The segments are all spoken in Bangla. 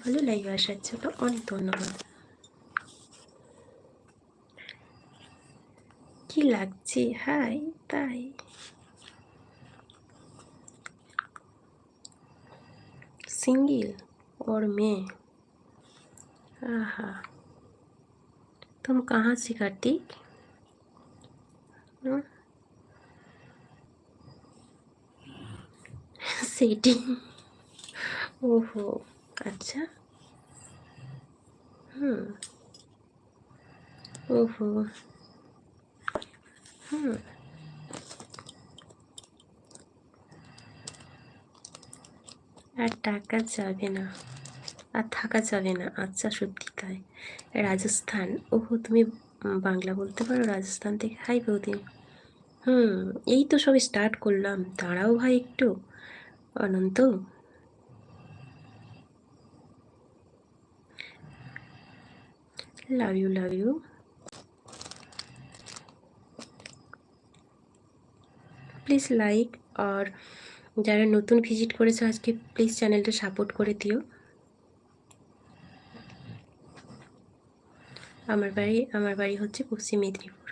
ভালো, লাইভে আসার জন্য অনেক ধন্যবাদ। কি লাগছে? হাই, তাই सिंगल और मैं? आहा, तुम कहाँ से कार्तिक? सेटिंग, ओहो, अच्छा, ओहो, আর টাকা যাবে না, আর থাকা যাবে না। আচ্ছা, সত্যি তাই? রাজস্থান, ওহো, তুমি বাংলা বলতে পারো? রাজস্থান থেকে। হাই বৌদি। এই তো সবে স্টার্ট করলাম, দাঁড়াও ভাই একটু। Ananta, love you, love you. Please like, আর যারা নতুন ভিজিট করেছো আজকে প্লিজ চ্যানেলটা সাপোর্ট করে দিও। আমার বাড়ি হচ্ছে পশ্চিম মেদিনীপুর।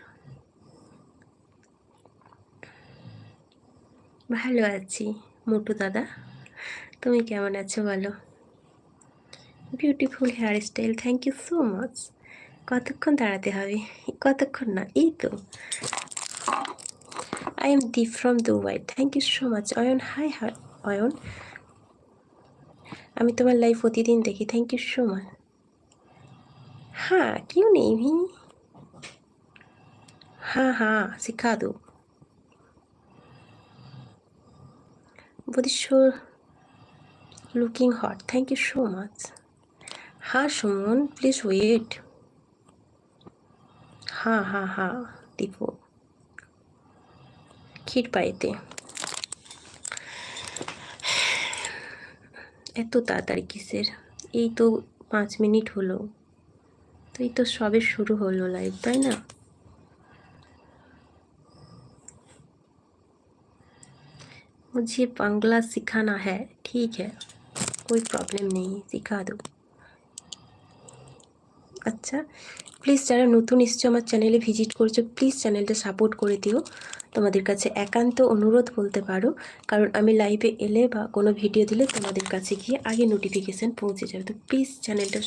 ভালো আছি মোটু দাদা, তুমি কেমন আছো বলো? Beautiful hair style, thank you so much. কতক্ষণ দাঁড়াতে হবে? কতক্ষণ না, এই তো। I am Deep from Dubai, thank you so much. Ayan, hi hi Ayan, আমি তোমার লাইভ প্রতিদিন দেখি, থ্যাংক ইউ सो मच। हाँ क्यों नहीं भी, हाँ हाँ सिखा दो। बुदिशो looking hot, thank you so much. हाँ सुमन प्लीज वेट। हाँ हाँ हाँ दीपू, ক্ষীর পাইতে এত তাড়াতাড়ি কিসের? এই তো 5 মিনিট হলো, তো এই তো সবে শুরু হলো লাইভ, তাই না? मुझे बांग्ला सिखाना है, ठीक है कोई प्रॉब्लम नहीं, सिखा दो। আচ্ছা, প্লিজ যারা নতুন এসছো আমার চ্যানেলে ভিজিট করছো প্লিজ চ্যানেলটা সাপোর্ট করে দিও। তোমাদের কাছে একান্ত অনুরোধ বলতে পারো, কারণ আমি লাইভে এলে বা কোনো ভিডিও দিলে তোমাদের কাছে গিয়ে আগে নোটিফিকেশান পৌঁছে যাবে। তো প্লিজ চ্যানেলটা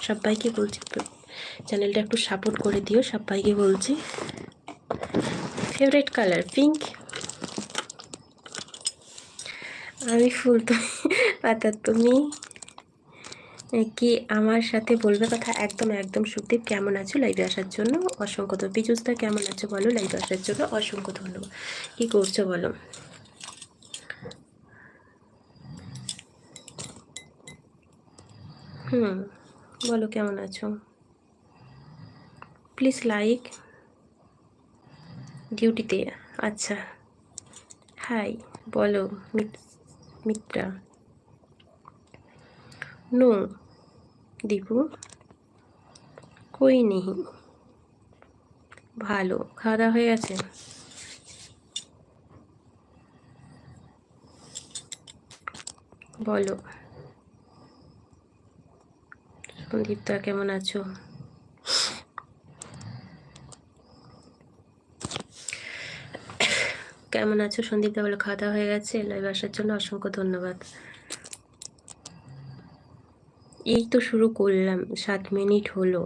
সবাইকে বলছি, চ্যানেলটা একটু সাপোর্ট করে দিও, সবাইকে বলছি। Favourite colour pink. আমি ফুল তো পাতা, তুমি কি আমার সাথে বলবে কথা? একদম একদম। সুখদীপ কেমন আছো? লাইভে আসার জন্য অসংখ্য ধন্যবাদ। পিজুসদা কেমন আছো বলো? লাইভে আসার জন্য অসংখ্য ধন্যবাদ। কি করছো বলো? বলো কেমন আছো? Please like. ডিউটিতে? আচ্ছা, হাই বলো মিত্রা। নো দীপু, কই নেই। ভালো, খাওয়া দাওয়া হয়ে গেছে? বলো সন্দীপদা কেমন আছো? কেমন আছো সন্দীপদা বলো? খাওয়া দাওয়া হয়ে গেছে? লাইভ আসার জন্য অসংখ্য ধন্যবাদ। এই তো শুরু করলাম, 7 মিনিট হলো।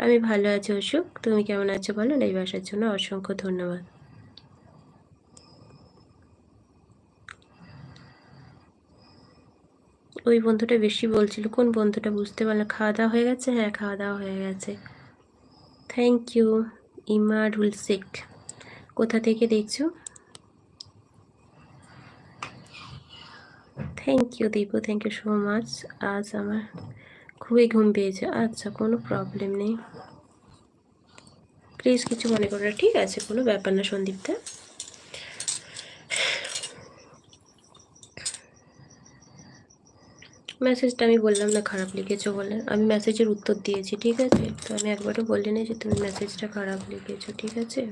আমি ভালো আছি অশোক, তুমি কেমন আছো বলো? লাইভ আসার জন্য অসংখ্য ধন্যবাদ। ওই বন্ধুটা বেশি বলছিল, কোন বন্ধুটা বুঝতে পারলাম। খাওয়া দাওয়া হয়ে গেছে? হ্যাঁ খাওয়া দাওয়া হয়ে গেছে, থ্যাংক ইউ। ইমারুল শেখ, কোথা থেকে দেখছো? Thank you Dipu, thank you so much. আজ আমার খুবই ঘুম পেয়েছে। আচ্ছা, কোনো প্রবলেম নেই, প্লিজ কিছু মনে করো না, ঠিক আছে, কোনো ব্যাপার না সন্দীপদা। মেসেজটা আমি বললাম না খারাপ লিখেছো বলে, আমি মেসেজের উত্তর দিয়েছি, ঠিক আছে? তো আমি একবারও বলি না যে তুমি মেসেজটা খারাপ লিখেছো, ঠিক আছে?